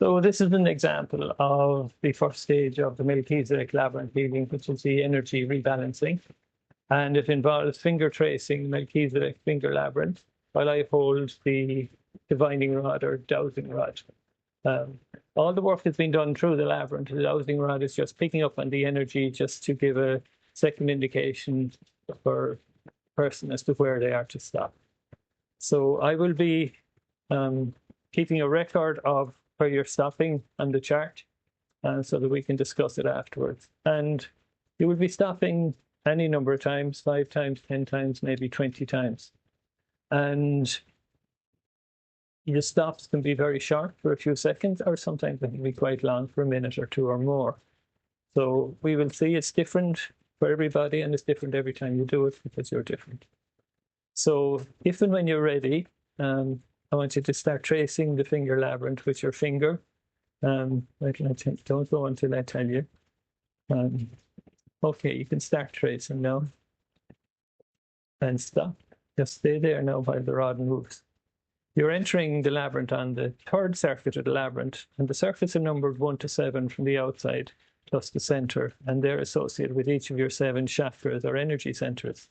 So this is an example of the first stage of the Melchizedek Labyrinth Healing, which is the energy rebalancing. And it involves finger tracing Melchizedek finger labyrinth while I hold the divining rod or dowsing rod. All the work has been done through the labyrinth. The dowsing rod is just picking up on the energy just to give a second indication for a person as to where they are to stop. So I will be keeping a record of where you're stopping on the chart so that we can discuss it afterwards. And you will be stopping any number of times, 5 times, 10 times, maybe 20 times. And your stops can be very short for a few seconds, or sometimes they can be quite long for a minute or 2 or more. So we will see it's different for everybody, and it's different every time you do it because you're different. So if and when you're ready, I want you to start tracing the finger labyrinth with your finger. Don't go until I tell you. Okay, you can start tracing now. And stop. Just stay there now while the rod moves. You're entering the labyrinth on the 3rd circuit of the labyrinth, and the circuits are numbered 1 to 7 from the outside, plus the center, and they're associated with each of your 7 chakras or energy centers.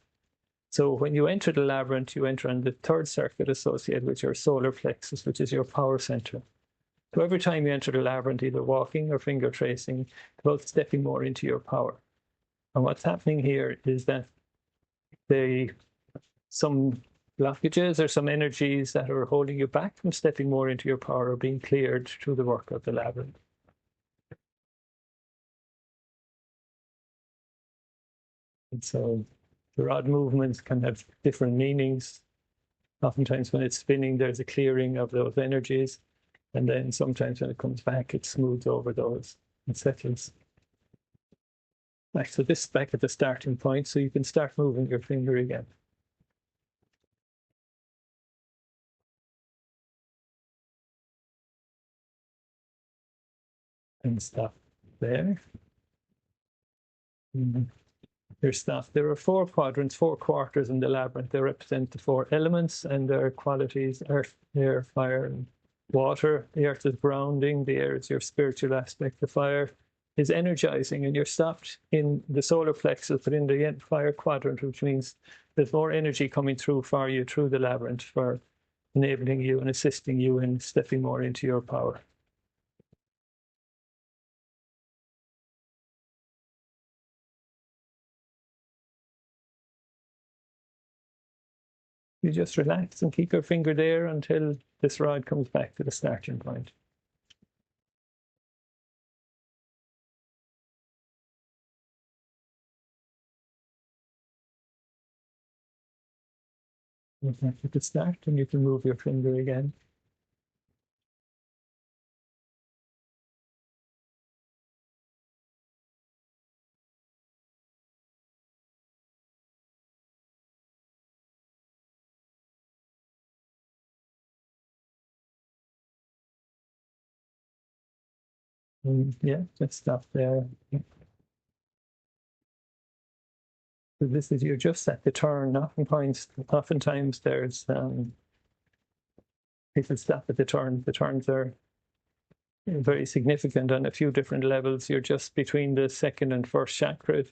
So when you enter the labyrinth, you enter on the 3rd circuit associated with your solar plexus, which is your power center. So every time you enter the labyrinth, either walking or finger tracing, it's about stepping more into your power. And what's happening here is that some blockages or some energies that are holding you back from stepping more into your power are being cleared through the work of the labyrinth. And so the rod movements can have different meanings. Oftentimes when it's spinning, there's a clearing of those energies. And then sometimes when it comes back, it smooths over those and settles. Right, so this is back at the starting point, so you can start moving your finger again. And stop there. Your stuff. There are 4 quadrants, 4 quarters in the labyrinth. They represent the 4 elements and their qualities: earth, air, fire, and water. The earth is grounding, the air is your spiritual aspect, the fire is energizing, and you're stopped in the solar plexus, but in the fire quadrant, which means there's more energy coming through for you through the labyrinth for enabling you and assisting you in stepping more into your power. You just relax and keep your finger there until this rod comes back to the starting point. Back at the start, and you can move your finger again. Yeah, just stop there. So this is, you're just at the turn. Oftentimes there's people stop at the turn. The turns are very significant on a few different levels. You're just between the 2nd and 1st chakra,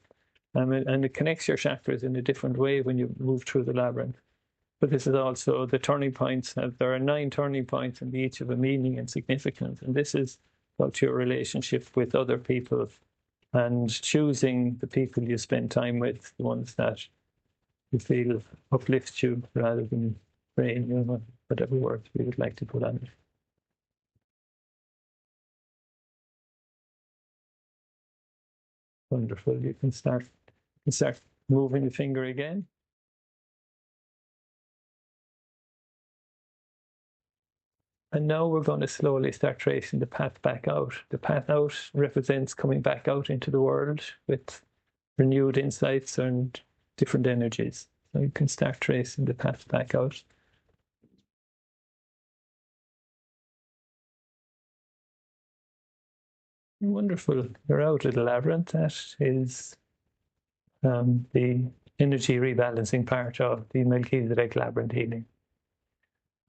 and it connects your chakras in a different way when you move through the labyrinth. But this is also the turning points. There are 9 turning points, and each have a meaning and significance. And this is about your relationship with other people and choosing the people you spend time with, the ones that you feel uplift you rather than drain you, whatever words we would like to put on it. Wonderful. You can start moving the finger again. And now we're going to slowly start tracing the path back out. The path out represents coming back out into the world with renewed insights and different energies. So you can start tracing the path back out. Wonderful. You're out of the labyrinth. That is the energy rebalancing part of the Melchizedek Labyrinth Healing.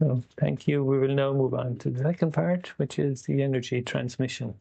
So thank you. We will now move on to the second part, which is the energy transmission.